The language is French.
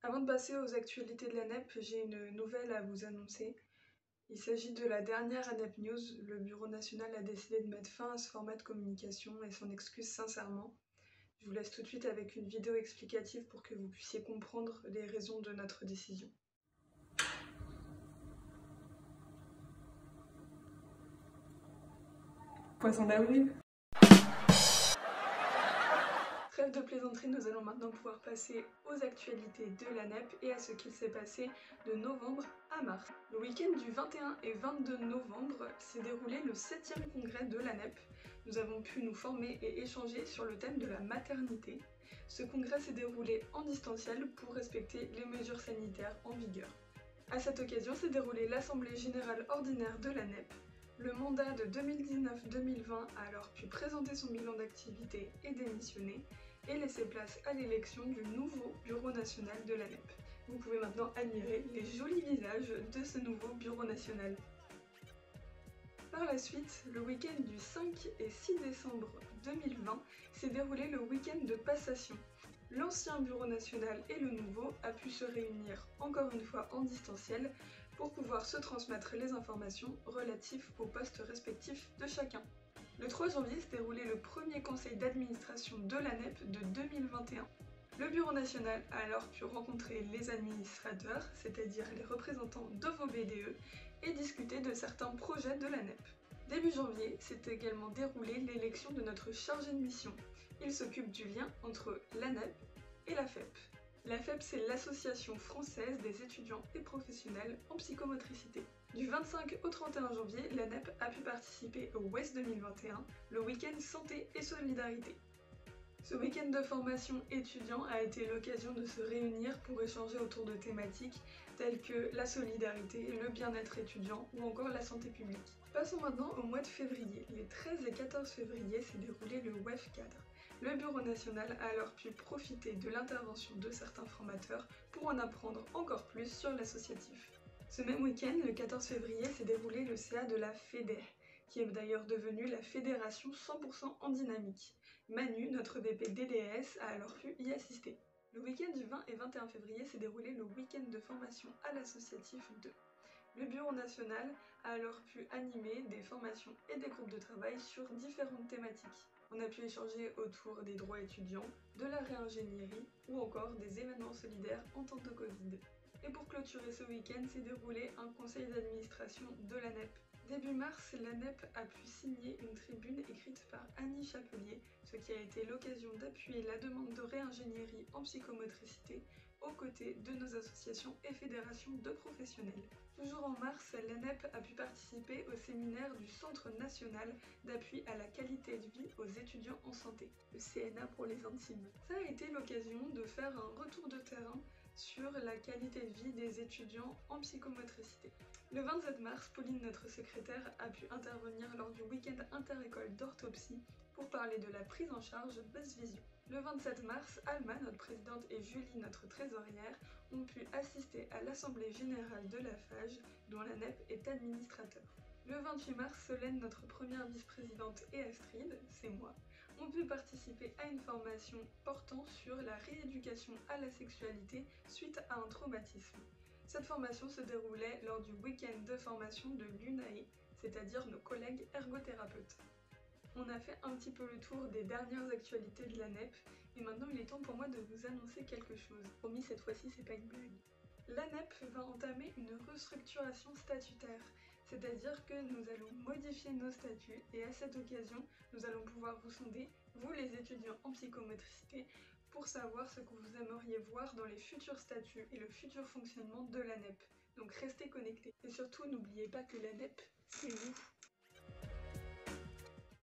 Avant de passer aux actualités de l'ANEP, j'ai une nouvelle à vous annoncer. Il s'agit de la dernière ANEP News. Le Bureau national a décidé de mettre fin à ce format de communication et s'en excuse sincèrement. Je vous laisse tout de suite avec une vidéo explicative pour que vous puissiez comprendre les raisons de notre décision. Poisson d'avril. Trêve de plaisanterie, nous allons maintenant pouvoir passer aux actualités de l'ANEP et à ce qu'il s'est passé de novembre à mars. Le week-end du 21 et 22 novembre s'est déroulé le 7e congrès de l'ANEP. Nous avons pu nous former et échanger sur le thème de la maternité. Ce congrès s'est déroulé en distanciel pour respecter les mesures sanitaires en vigueur. À cette occasion s'est déroulée l'Assemblée générale ordinaire de l'ANEP. Le mandat de 2019-2020 a alors pu présenter son bilan d'activité et démissionner et laisser place à l'élection du nouveau bureau national de l'ANEP. Vous pouvez maintenant admirer les jolis visages de ce nouveau bureau national. Par la suite, le week-end du 5 et 6 décembre 2020 s'est déroulé le week-end de passation. L'ancien bureau national et le nouveau a pu se réunir encore une fois en distanciel pour pouvoir se transmettre les informations relatives aux postes respectifs de chacun. Le 3 janvier s'est déroulé le premier conseil d'administration de l'ANEP de 2021. Le bureau national a alors pu rencontrer les administrateurs, c'est-à-dire les représentants de vos BDE, et discuter de certains projets de l'ANEP. Début janvier s'est également déroulé l'élection de notre chargé de mission. Il s'occupe du lien entre l'ANEP et la FEP. La FEP, c'est l'Association française des étudiants et professionnels en psychomotricité. Du 25 au 31 janvier, l'ANEP a pu participer au WES 2021, le week-end santé et solidarité. Ce week-end de formation étudiant a été l'occasion de se réunir pour échanger autour de thématiques telles que la solidarité, le bien-être étudiant ou encore la santé publique. Passons maintenant au mois de février. Les 13 et 14 février s'est déroulé le WEF cadre. Le Bureau national a alors pu profiter de l'intervention de certains formateurs pour en apprendre encore plus sur l'associatif. Ce même week-end, le 14 février, s'est déroulé le CA de la FEDER, qui est d'ailleurs devenue la Fédération 100% en dynamique. Manu, notre VP DDS, a alors pu y assister. Le week-end du 20 et 21 février s'est déroulé le week-end de formation à l'associatif 2. Le Bureau national a alors pu animer des formations et des groupes de travail sur différentes thématiques. On a pu échanger autour des droits étudiants, de la réingénierie ou encore des événements solidaires en temps de Covid. Et pour clôturer ce week-end, s'est déroulé un conseil d'administration de l'ANEP. Début mars, l'ANEP a pu signer une tribune écrite par Annie Chapelier, ce qui a été l'occasion d'appuyer la demande de réingénierie en psychomotricité aux côtés de nos associations et fédérations de professionnels. Toujours en mars, l'ANEP a pu participer au séminaire du Centre national d'appui à la qualité de vie aux étudiants en santé, le CNA pour les intimes. Ça a été l'occasion de faire un retour de terrain sur la qualité de vie des étudiants en psychomotricité. Le 27 mars, Pauline, notre secrétaire, a pu intervenir lors du week-end inter-école d'orthopsie pour parler de la prise en charge basse vision. Le 27 mars, Alma, notre présidente, et Julie, notre trésorière, ont pu assister à l'Assemblée générale de la FAGE, dont l'ANEP est administrateur. Le 28 mars, Solène, notre première vice-présidente, et Astrid, c'est moi, ont pu participer à une formation portant sur la rééducation à la sexualité suite à un traumatisme. Cette formation se déroulait lors du week-end de formation de l'UNAE, c'est-à-dire nos collègues ergothérapeutes. On a fait un petit peu le tour des dernières actualités de l'ANEP, et maintenant il est temps pour moi de vous annoncer quelque chose. Promis, cette fois-ci, c'est pas une blague. L'ANEP va entamer une restructuration statutaire, c'est-à-dire que nous allons modifier nos statuts et à cette occasion, nous allons pouvoir vous sonder, vous les étudiants en psychomotricité, pour savoir ce que vous aimeriez voir dans les futurs statuts et le futur fonctionnement de l'ANEP. Donc restez connectés. Et surtout, n'oubliez pas que l'ANEP, c'est vous.